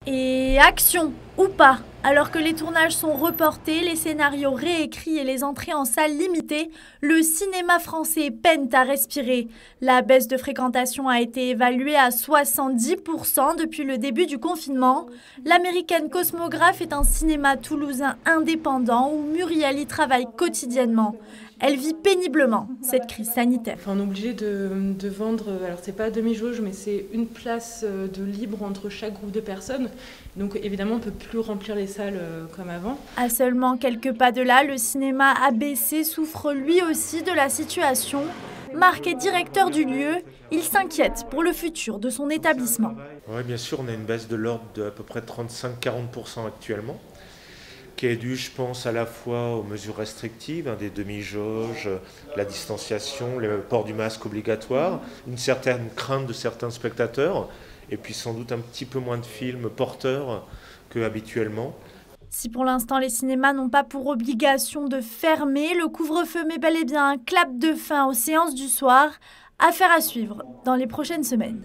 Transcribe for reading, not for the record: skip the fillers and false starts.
Et action ou pas, alors que les tournages sont reportés, les scénarios réécrits et les entrées en salle limitées, le cinéma français peine à respirer. La baisse de fréquentation a été évaluée à 70% depuis le début du confinement. L'américaine Cosmographe est un cinéma toulousain indépendant où Muriel y travaille quotidiennement. Elle vit péniblement cette crise sanitaire. On est obligé de vendre, alors c'est pas à demi-jauge, mais c'est une place de libre entre chaque groupe de personnes. Donc évidemment, on ne peut plus remplir les salles comme avant. À seulement quelques pas de là, le cinéma ABC souffre lui aussi de la situation. Marc est directeur du lieu. Il s'inquiète pour le futur de son établissement. Oui, bien sûr, on a une baisse de l'ordre d'à peu près 35-40% actuellement, qui est due, je pense, à la fois aux mesures restrictives, des demi-jauges, la distanciation, le port du masque obligatoire, une certaine crainte de certains spectateurs, et puis sans doute un petit peu moins de films porteurs qu'habituellement. Si pour l'instant les cinémas n'ont pas pour obligation de fermer, le couvre-feu met bel et bien un clap de fin aux séances du soir. Affaire à suivre dans les prochaines semaines.